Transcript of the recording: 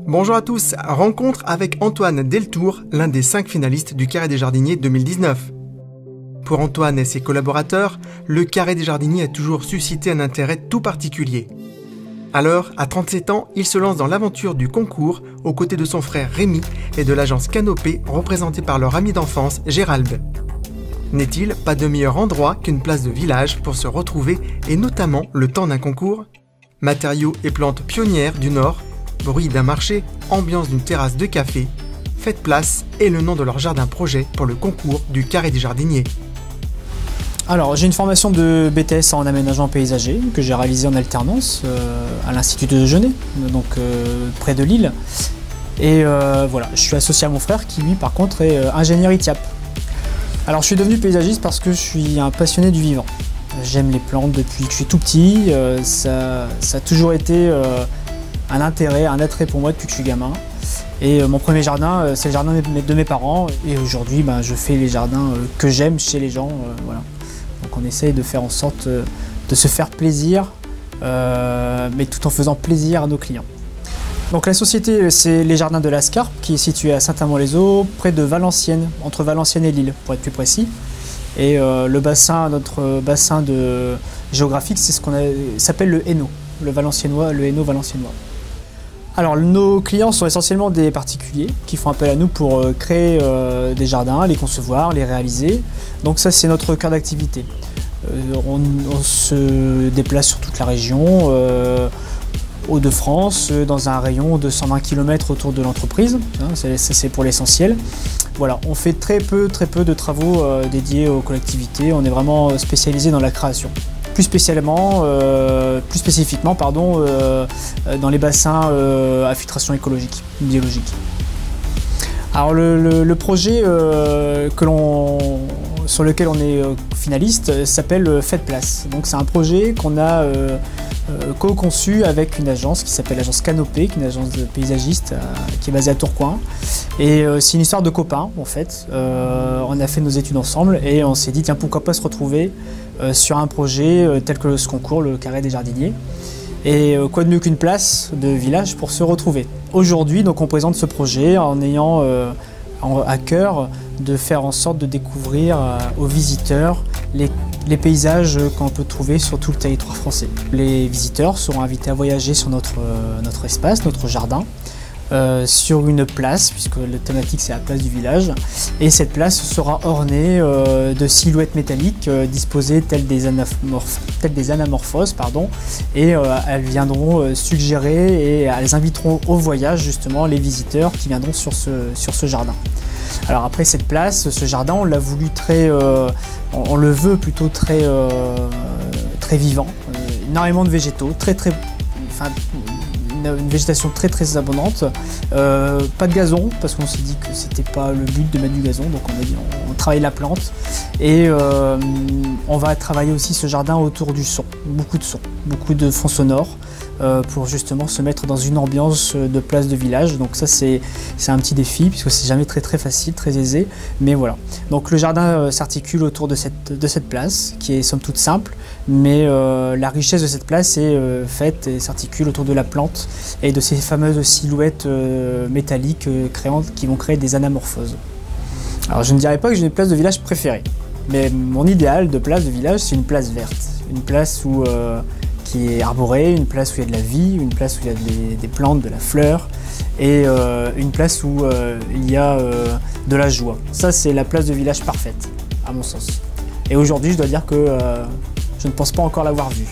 Bonjour à tous, rencontre avec Antoine Deltour, l'un des 5 finalistes du Carré des Jardiniers 2019. Pour Antoine et ses collaborateurs, le Carré des Jardiniers a toujours suscité un intérêt tout particulier. Alors, à 37 ans, il se lance dans l'aventure du concours aux côtés de son frère Rémi et de l'agence Canopée représentée par leur ami d'enfance Gérald. N'est-il pas de meilleur endroit qu'une place de village pour se retrouver et notamment le temps d'un concours? Matériaux et plantes pionnières du Nord, bruit d'un marché, ambiance d'une terrasse de café, Faites place est le nom de leur jardin projet pour le concours du Carré des Jardiniers. Alors, j'ai une formation de BTS en aménagement paysager que j'ai réalisée en alternance à l'Institut de Genève, donc près de Lille. Et voilà, je suis associé à mon frère qui lui par contre est ingénieur ITIAP. Alors je suis devenu paysagiste parce que je suis un passionné du vivant. J'aime les plantes depuis que je suis tout petit, ça a toujours été un intérêt, un attrait pour moi depuis que je suis gamin. Et mon premier jardin, c'est le jardin de mes parents. Et aujourd'hui, je fais les jardins que j'aime chez les gens. Voilà. Donc on essaye de faire en sorte de se faire plaisir, mais tout en faisant plaisir à nos clients. Donc la société, c'est les jardins de l'Ascarpe, qui est située à Saint-Amand-les-Eaux, près de Valenciennes, entre Valenciennes et Lille, pour être plus précis. Et le bassin, notre bassin géographique, c'est ce qu'on s'appelle le Hainaut, le Hainaut valenciennois. Alors nos clients sont essentiellement des particuliers qui font appel à nous pour créer des jardins, les concevoir, les réaliser. Donc ça c'est notre cœur d'activité. On se déplace sur toute la région, Hauts-de-France, dans un rayon de 120 km autour de l'entreprise, c'est pour l'essentiel. Voilà, on fait très peu de travaux dédiés aux collectivités, on est vraiment spécialisé dans la création. Plus spécifiquement, dans les bassins à filtration écologique, biologique. Alors le projet sur lequel on est finaliste s'appelle Faites place. Donc c'est un projet qu'on a co-conçu avec une agence qui s'appelle l'agence Canopée, qui est une agence de paysagistes qui est basée à Tourcoing. Et c'est une histoire de copains en fait. On a fait nos études ensemble et on s'est dit tiens pourquoi pas se retrouver sur un projet tel que ce concours, le Carré des Jardiniers. Et quoi de mieux qu'une place de village pour se retrouver. Aujourd'hui, donc, on présente ce projet en ayant à cœur de faire en sorte de découvrir aux visiteurs les paysages qu'on peut trouver sur tout le territoire français. Les visiteurs seront invités à voyager sur notre espace, notre jardin, sur une place, puisque la thématique c'est la place du village, et cette place sera ornée de silhouettes métalliques disposées telles des anamorphoses, et elles viendront suggérer et elles inviteront au voyage justement les visiteurs qui viendront sur ce jardin. Alors après cette place, ce jardin, on l'a voulu on le veut plutôt très vivant, énormément de végétaux, une végétation très abondante, pas de gazon parce qu'on s'est dit que c'était pas le but de mettre du gazon, donc on a dit on travaille la plante et on va travailler aussi ce jardin autour du son, beaucoup de fonds sonores pour justement se mettre dans une ambiance de place de village. Donc ça c'est un petit défi puisque c'est jamais très facile, très aisé, mais voilà. Donc le jardin s'articule autour de cette place qui est somme toute simple, mais la richesse de cette place est faite et s'articule autour de la plante et de ces fameuses silhouettes métalliques qui vont créer des anamorphoses. Alors je ne dirais pas que j'ai une place de village préférée, mais mon idéal de place de village c'est une place verte, une place qui est arborée, une place où il y a de la vie, une place où il y a des plantes, de la fleur, et une place où il y a de la joie. Ça c'est la place de village parfaite, à mon sens. Et aujourd'hui je dois dire que je ne pense pas encore l'avoir vue.